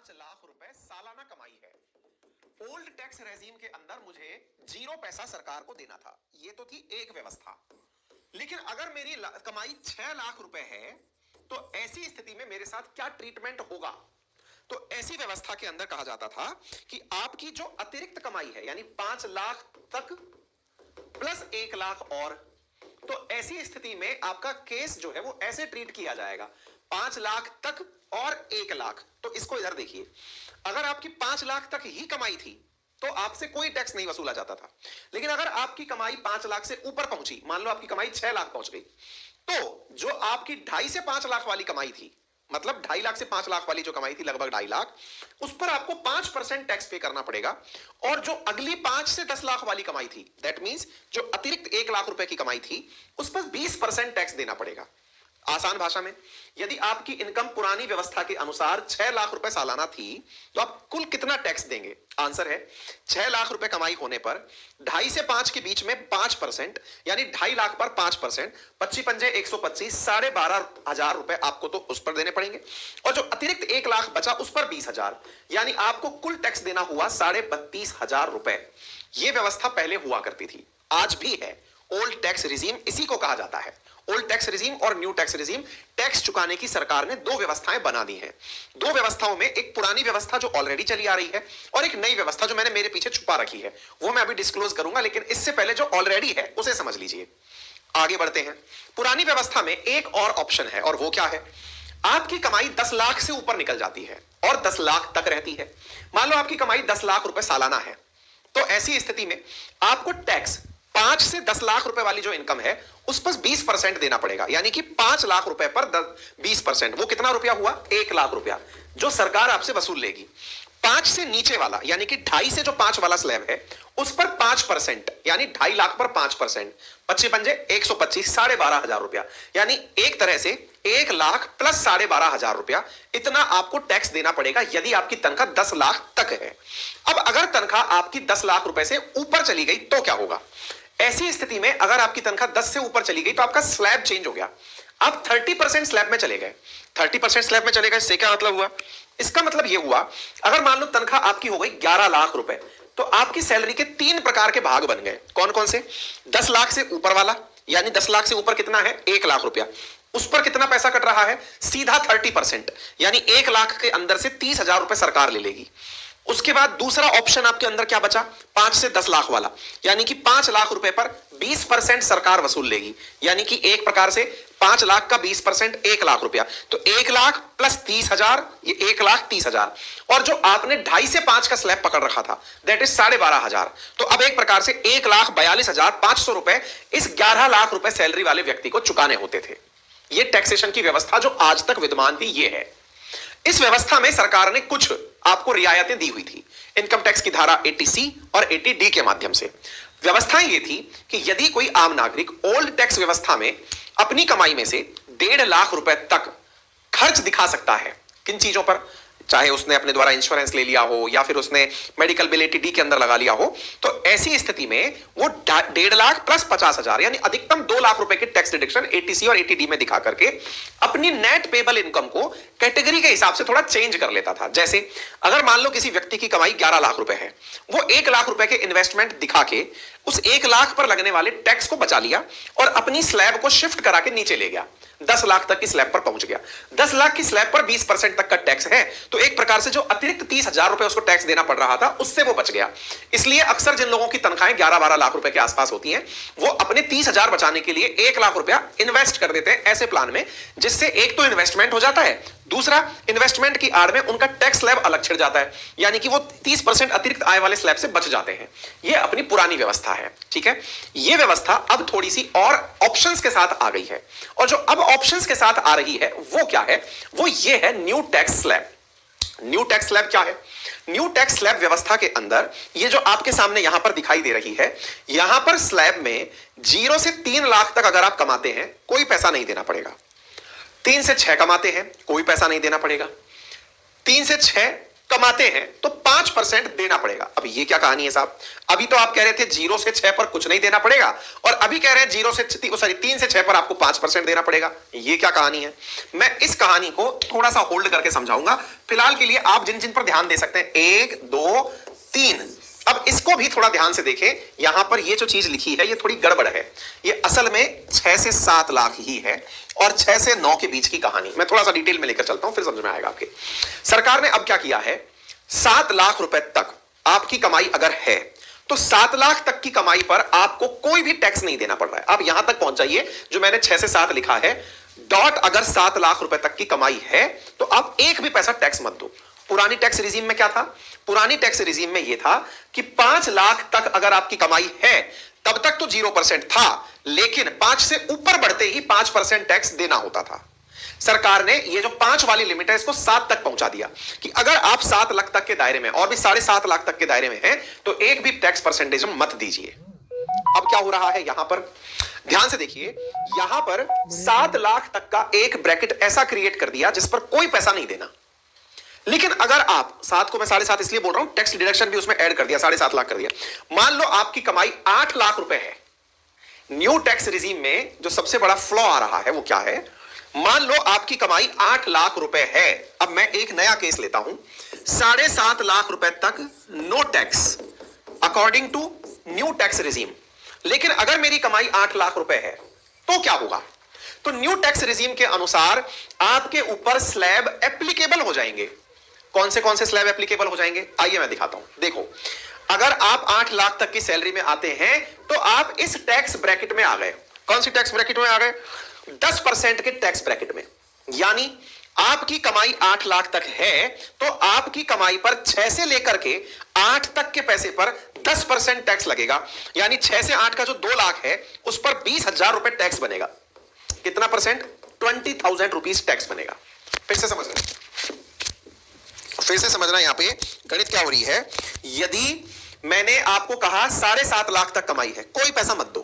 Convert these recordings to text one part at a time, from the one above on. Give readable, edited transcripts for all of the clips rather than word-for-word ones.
लाख रुपए सालाना कमाई है। ओल्ड टैक्स रेजीम के अंदर मुझे 0 पैसा सरकार को देना था, ये तो थी एक व्यवस्था। लेकिन अगर मेरी कमाई 6 लाख रुपए है तो ऐसी स्थिति में मेरे साथ क्या ट्रीटमेंट होगा? तो ऐसी व्यवस्था के अंदर कहा जाता था कि आपकी जो अतिरिक्त कमाई है यानी 5 लाख तक प्लस 1 लाख और, तो ऐसी स्थिति में आपका केस जो है वो ऐसे ट्रीट किया जाएगा, 5 लाख तक और 1 लाख। तो इसको इधर देखिए, अगर आपकी 5 लाख तक ही कमाई थी तो आपसे कोई टैक्स नहीं वसूला जाता था। लेकिन अगर आपकी कमाई 5 लाख से ऊपर पहुंची, मान लो आपकी कमाई 6 लाख पहुंच गई, तो जो आपकी 2.5 से 5 लाख वाली कमाई थी, मतलब 2.5 लाख से 5 लाख वाली जो कमाई थी, लगभग 2.5 लाख, उस पर आपको 5% टैक्स पे करना पड़ेगा। और जो अगली 5 से 10 लाख वाली कमाई थी, दैट मींस जो अतिरिक्त 1 लाख रुपए की कमाई थी, उस पर 20% टैक्स देना पड़ेगा। आसान भाषा में, यदि आपकी इनकम पुरानी व्यवस्था के अनुसार 6 लाख रुपए सालाना थी तो आप कुल कितना टैक्स देंगे? आंसर है 6 लाख रुपए कमाई होने पर 2.5 से 5 के बीच में 5%, यानी 2.5 लाख पर 5%, 25 पंजे 125, 12,500 रुपए आपको तो उस पर देने पड़ेंगे। और जो अतिरिक्त 1 लाख बचा उस पर 20,000, यानी आपको कुल टैक्स देना हुआ 32,500 रुपए। यह व्यवस्था पहले हुआ करती थी, आज भी है। ओल्ड टैक्स रिजीम इसी को कहा जाता है। ओल्ड टैक्स रिजीम और न्यू टैक्स रिजीम, टैक्स चुकाने की सरकार ने 2 व्यवस्थाएं बना दी हैं। 2 व्यवस्थाओं में एक पुरानी व्यवस्था जो ऑलरेडी चली आ रही है और एक नई व्यवस्था जो मैंने मेरे पीछे छुपा रखी है, वो मैं अभी डिस्क्लोज करूंगा, लेकिन इससे पहले जो ऑलरेडी है उसे समझ लीजिए। आगे बढ़ते हैं। पुरानी व्यवस्था में एक और ऑप्शन है, और वो क्या है? आपकी कमाई 10 लाख से ऊपर निकल जाती है और 10 लाख तक रहती है। मान लो आपकी कमाई 10 लाख रुपए सालाना है, तो ऐसी स्थिति में आपको टैक्स 5 से 10 लाख रुपए वाली जो इनकम है उस पर 20% देना पड़ेगा, यानी कि 5 लाख रुपए पर 20%, वो कितना रुपया हुआ? 1 लाख रुपया, जो सरकार आपसे वसूल लेगी। 5 से नीचे वाला, यानी कि 2.5 से जो 5 वाला स्लैब है, उस पर 5%, यानी 2.5 लाख पर 5%, 25 पंजे 125, 12,500 रुपया, यानी एक तरह से 1 लाख प्लस 12,500 रुपया, इतना आपको टैक्स देना पड़ेगा यदि आपकी तनख्वाह 10 लाख तक है। अब अगर तनख्वाह आपकी 10 लाख रुपए से ऊपर चली गई तो क्या होगा? ऐसी स्थिति में अगर आपकी तनख्वाह 10 से ऊपर चली गई तो आपका स्लैब चेंज हो गया, आप 30% स्लैब में चले गए। 30% स्लैब में चले गए, इससे क्या मतलब हुआ? इसका मतलब यह हुआ, अगर मान लो तनख्वाह आपकी हो गई 11 लाख रुपए, तो आपकी सैलरी के 3 प्रकार के भाग बन गए। कौन कौन से? 10 लाख से ऊपर वाला, यानी 10 लाख से ऊपर कितना है? 1 लाख रुपया, उस पर कितना पैसा कट रहा है? सीधा 30%, यानी 1 लाख के अंदर से 30,000 रुपए सरकार ले लेगी। उसके बाद दूसरा ऑप्शन आपके अंदर क्या बचा? 5 से 10 लाख वाला, यानी कि 5 लाख रुपए पर 20% सरकार वसूल लेगी, यानी कि एक प्रकार से 5 लाख का 20% 1 लाख रुपया, तो 1 लाख प्लस 30,000, ये 1,30,000। और जो आपने 2.5 से 5 का स्लैब पकड़ रखा था, दैट इज 12,500, तो अब एक प्रकार से 1,42,500 रुपए इस 11 लाख रुपए सैलरी वाले व्यक्ति को चुकाने होते थे। ये टैक्सेशन की व्यवस्था जो आज तक विद्यमान थी, ये है। इस व्यवस्था में सरकार ने कुछ आपको रियायतें दी हुई थी, इनकम टैक्स की धारा 80C और 80D के माध्यम से। व्यवस्थाएं ये थी कि यदि कोई आम नागरिक ओल्ड टैक्स व्यवस्था में अपनी कमाई में से 1.5 लाख रुपए तक खर्च दिखा सकता है, किन चीजों पर? चाहे उसने अपने द्वारा इंश्योरेंस ले लिया हो या फिर उसने मेडिकल बिल 80D के अंदर लगा लिया हो, तो ऐसी स्थिति में वो 1.5 लाख प्लस 50,000, यानी अधिकतम 2 लाख रुपए के टैक्स डिडक्शन 80C और 80D में दिखा करके अपनी नेट पेबल इनकम को कैटेगरी के हिसाब से थोड़ा चेंज कर लेता था। जैसे अगर मान लो किसी व्यक्ति की कमाई 11 लाख रुपए है, वो 1 लाख रुपए के इन्वेस्टमेंट दिखा के उस 1 लाख पर लगने वाले टैक्स को बचा लिया और अपनी स्लैब को शिफ्ट करा के नीचे ले गया, 10 लाख तक की स्लैब पर पहुंच गया। 10 लाख की स्लैब पर 20% तक का टैक्स है, तो एक प्रकार से जो अतिरिक्त 30,000 रुपए उसको टैक्स देना पड़ रहा था, उससे वो बच गया। इसलिए अक्सर जिन लोगों की तनख्वाहें 11-12 लाख रुपए के आसपास होती हैं, वो अपने 30,000 बचाने के लिए 1 लाख रुपया इन्वेस्ट कर देते हैं ऐसे प्लान में, जिससे एक तो इन्वेस्टमेंट हो जाता है, दूसरा इन्वेस्टमेंट की आड़ में उनका टैक्स स्लैब अलग छिड़ जाता है, यानी कि वो 30% अतिरिक्त आय वाले स्लैब से बच जाते हैं। ये अपनी पुरानी व्यवस्था है, ठीक है। ये व्यवस्था अब थोड़ी सी और ऑप्शंस के साथ आ गई है, और जो अब ऑप्शंस के साथ आ रही है वो क्या है? वो ये है new tax slab. New tax slab क्या है? न्यू टैक्स स्लैब व्यवस्था के अंदर ये जो आपके सामने यहां पर दिखाई दे रही है, यहां पर स्लैब में 0 से 3 लाख तक अगर आप कमाते हैं, कोई पैसा नहीं देना पड़ेगा। 3 से 6 कमाते हैं, कोई पैसा नहीं देना पड़ेगा। 3 से 6 कमाते हैं तो 5% देना पड़ेगा। अब ये क्या कहानी है साहब? अभी तो आप कह रहे थे 0 से 6 पर कुछ नहीं देना पड़ेगा, और अभी कह रहे हैं 3 से 6 पर आपको 5% देना पड़ेगा। ये क्या कहानी है? मैं इस कहानी को थोड़ा सा होल्ड करके समझाऊंगा। फिलहाल के लिए आप जिन जिन पर ध्यान दे सकते हैं, 1 2 3, अब इसको भी थोड़ा ध्यान से देखें। यहां पर ये जो चीज लिखी है ये थोड़ी गड़बड़ है। ये असल में 6 से 7 लाख ही है और 6 से 9 के बीच की कहानी। मैं थोड़ा सा डिटेल में लेकर चलता हूं, फिर समझ में आएगा आपके। सरकार ने अब क्या किया है, 7 लाख रुपए तक आपकी कमाई अगर है तो 7 लाख तक की कमाई पर आपको कोई भी टैक्स नहीं देना पड़ रहा है। आप यहां तक पहुंच जाइए, जो मैंने 6 से 7 लिखा है, डॉट अगर 7 लाख रुपए तक की कमाई है तो आप एक भी पैसा टैक्स मत दो। पुरानी टैक्स रिजीम में क्या था? पुरानी टैक्स रिजीम में यह था कि 5 लाख तक अगर आपकी कमाई है तब तक तो 0% था, लेकिन 5 से ऊपर बढ़ते ही 5% टैक्स देना होता था। सरकार ने ये जो 5 वाली लिमिट है इसको 7 तक पहुंचा दिया कि अगर आप 7 लाख तक के दायरे में और भी 7.5 लाख तक के दायरे में हैं तो एक भी टैक्स परसेंटेज मत दीजिए। अब क्या हो रहा है यहां पर, ध्यान से देखिए। यहां पर 7 लाख तक का एक ब्रैकेट ऐसा क्रिएट कर दिया जिस पर कोई पैसा नहीं देना। लेकिन अगर आप 7 को मैं 7.5 इसलिए बोल रहा हूं, टैक्स डिडक्शन भी उसमें ऐड कर दिया, 7.5 लाख कर दिया। मान लो आपकी कमाई 8 लाख रुपए है। न्यू टैक्स रिजीम में जो सबसे बड़ा फ्लॉ आ रहा है वो क्या है? मान लो आपकी कमाई 8 लाख रुपए है। अब मैं एक नया केस लेता हूं, 7.5 लाख रुपए तक no tax according to new tax regime. लेकिन अगर मेरी कमाई 8 लाख रुपए है तो क्या होगा? तो न्यू टैक्स रिजीम के अनुसार आपके ऊपर स्लैब एप्लीकेबल हो जाएंगे। कौन से स्लैब एप्लीकेबल हो जाएंगे? आइए मैं दिखाता हूं। देखो, अगर आप 8 लाख तक की सैलरी में आते हैं तो आप इस टैक्स ब्रैकेट में आ गए। कौन सी टैक्स ब्रैकेट में आ गए? 10% के टैक्स ब्रैकेट में। यानी आपकी कमाई 8 लाख तक है तो आपकी कमाई पर 6 से लेकर के 8 तक के पैसे पर 10% टैक्स लगेगा। यानी 6 से 8 का जो 2 लाख है उस पर 20,000 रुपए टैक्स बनेगा। कितना परसेंट? 20,000 रुपीज टैक्स बनेगा। फिर से समझना यहां पे गणित क्या हो रही है। यदि मैंने आपको कहा 7.5 लाख तक कमाई है, कोई पैसा मत दो,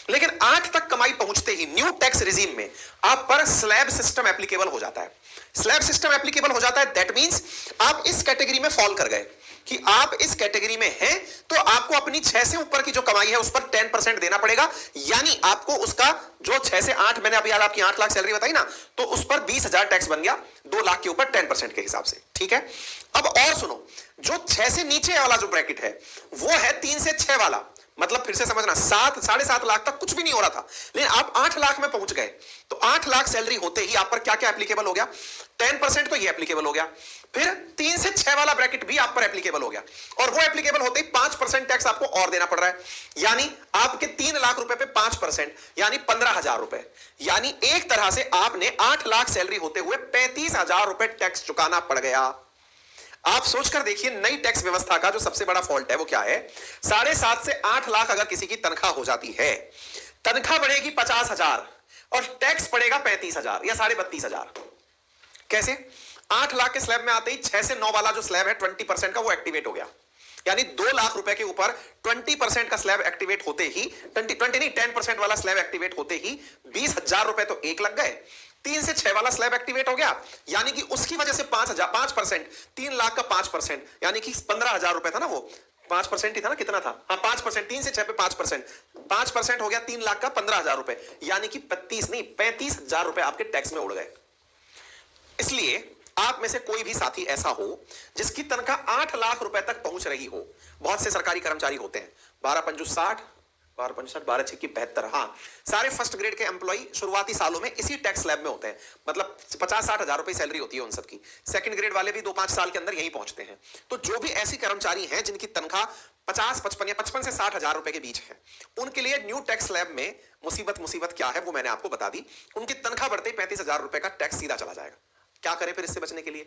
लेकिन 8 तक कमाई पहुंचते ही न्यू टैक्स रिजीम में आप पर स्लैब सिस्टम एप्लीकेबल हो जाता है। स्लैब सिस्टम एप्लीकेबल हो जाता है, दैट मींस आप इस कैटेगरी में फॉल कर गए कि आप इस कैटेगरी में हैं तो आपको अपनी 6 से ऊपर की जो कमाई है उस पर 10% देना पड़ेगा। यानी आपको उसका जो 6 से 8, मैंने अभी आपकी 8 लाख सैलरी बताई ना, तो उस पर 20,000 टैक्स बन गया 2 लाख के ऊपर 10% के हिसाब से। ठीक है, अब और सुनो, जो 6 से नीचे वाला जो ब्रैकेट है वो है 3 से 6 वाला। मतलब फिर से समझना, 7.5 लाख तक कुछ भी नहीं हो रहा था, लेकिन आप 8 लाख में पहुंच गए तो 8 लाख सैलरी होते ही आप पर क्या क्या एप्लीकेबल हो गया? 10% तो ये एप्लीकेबल हो गया, फिर 3 से 6 वाला ब्रैकेट भी आप पर एप्लीकेबल हो गया, और वो एप्लीकेबल होते ही 5% टैक्स आपको और देना पड़ रहा है। यानी आपके 3 लाख रुपए पे 5% यानी 15,000 रुपए। यानी एक तरह से आपने 8 लाख सैलरी होते हुए 35,000 रुपए टैक्स चुकाना पड़ गया। आप सोचकर देखिए, नई टैक्स व्यवस्था का जो सबसे बड़ा फॉल्ट है वो क्या है? 7.5 से 8 लाख अगर किसी की तनख्वाह हो जाती है, तनख्वाह बढ़ेगी 50,000 और टैक्स पड़ेगा 35,000 या 32,500। कैसे? 8 लाख के स्लैब में आते ही 6 से 9 वाला जो स्लैब है 20% का वो एक्टिवेट हो गया। यानी 2 लाख रुपए के ऊपर 20% का स्लैब एक्टिवेट होते ही 10% वाला स्लैब एक्टिवेट होते ही 20,000 रुपए तो एक लग गए। 3 से 6 वाला स्लैब एक्टिवेट हो गया, यानी कि उसकी वजह से 5%, 3 लाख का 5% यानी कि 15,000 रुपए था ना, वो 5% ही था ना, कितना था? हाँ 5%, 3 से 6 पे 5% हो गया 3 लाख का 15,000 रुपए, यानी कि 35,000 रुपए आपके टैक्स में उड़ गए। इसलिए आप में से कोई भी साथी ऐसा हो जिसकी तनख्वाह 8 लाख रुपए तक पहुंच रही हो, बहुत से सरकारी कर्मचारी होते हैं, 12 60, 12 6 72, हाँ, सारे फर्स्ट ग्रेड के एम्प्लॉय शुरुआती सालों में इसी टैक्स स्लैब में होते हैं। मतलब 50-60 हजार रुपए सैलरी होती है उन सबकी। सेकंड ग्रेड वाले भी 2-5 साल के अंदर यही पहुंचते हैं। तो जो भी ऐसी कर्मचारी हैं जिनकी तनख्वाह 50-55 या 55 से 60 हजार रुपए के बीच है, उनके लिए न्यू टैक्स स्लैब में मुसीबत क्या है वो मैंने आपको बता दी। उनकी तनख्वाह बढ़ते ही 35,000 रुपए का टैक्स सीधा चला जाएगा। क्या करें फिर इससे बचने के लिए?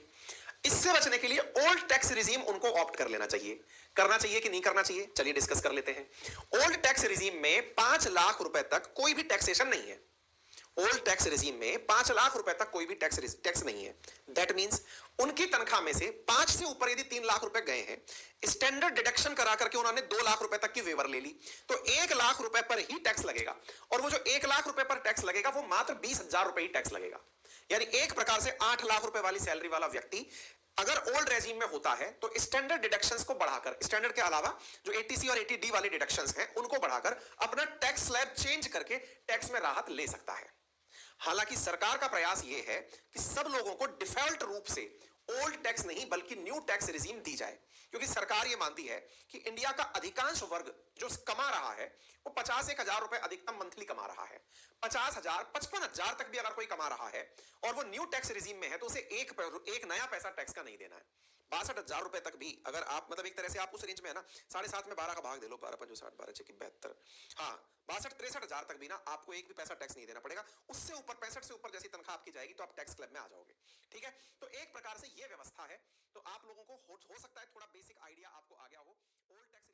इससे बचने के लिए ओल्ड टैक्स रिजीम उनको ऑप्ट कर लेना चाहिए। करना चाहिए कि नहीं करना चाहिए? चलिए डिस्कस कर लेते हैं। ओल्ड टैक्स रिजीम में 5 लाख रुपए तक कोई भी टैक्सेशन नहीं है। ओल्ड टैक्स रिजीम में 5 लाख रुपए तक कोई भी टैक्स नहीं है। दैट मींस उनकी तनख्वाह में से 5 से ऊपर यदि 3 लाख रुपए गए हैं, स्टैंडर्ड डिडक्शन करा करके उन्होंने 2 लाख रुपए तक की वेवर ले ली, तो 1 लाख रुपए पर ही टैक्स लगेगा। और वो जो 1 लाख रुपए पर टैक्स लगेगा वो मात्र 20,000 रुपए ही टैक्स लगेगा। यानी एक प्रकार से 8 लाख रुपए वाली सैलरी वाला व्यक्ति अगर ओल्ड रेजिम में होता है तो स्टैंडर्ड डिडक्शंस को बढ़ाकर, स्टैंडर्ड के अलावा जो 80C और 80D वाले डिडक्शंस हैं उनको बढ़ाकर अपना टैक्स स्लैब चेंज करके टैक्स में राहत ले सकता है। हालांकि सरकार का प्रयास यह है कि सब लोगों को डिफॉल्ट रूप से ओल्ड टैक्स नहीं बल्कि न्यू टैक्स रिजीम दी जाए, क्योंकि सरकार यह मानती है कि इंडिया का अधिकांश वर्ग जो कमा रहा है वो 51,000 रुपए अधिकतम मंथली कमा रहा है। 50,000 55,000 तक भी अगर कोई कमा रहा है और वो न्यू टैक्स रिजीम में है तो उसे एक नया पैसा टैक्स का नहीं देना है। 62,000 रुपए तक भी अगर आप मतलब एक तरह से आप उस रेंज में है ना, 7.5 में 12 का भाग दे लो, 12 5 60 12 6 72, हाँ 62-63,000 तक भी ना आपको एक भी पैसा टैक्स नहीं देना पड़ेगा। उससे ऊपर 65 से ऊपर जैसी तनख्वाह आपकी जाएगी तो आप टैक्स क्लब में आ जाओगे। ठीक है, तो एक प्रकार से यह व्यवस्था है। तो आप लोगों को हो सकता है थोड़ा बेसिक आइडिया आपको आ गया हो ओल्ड टैक्स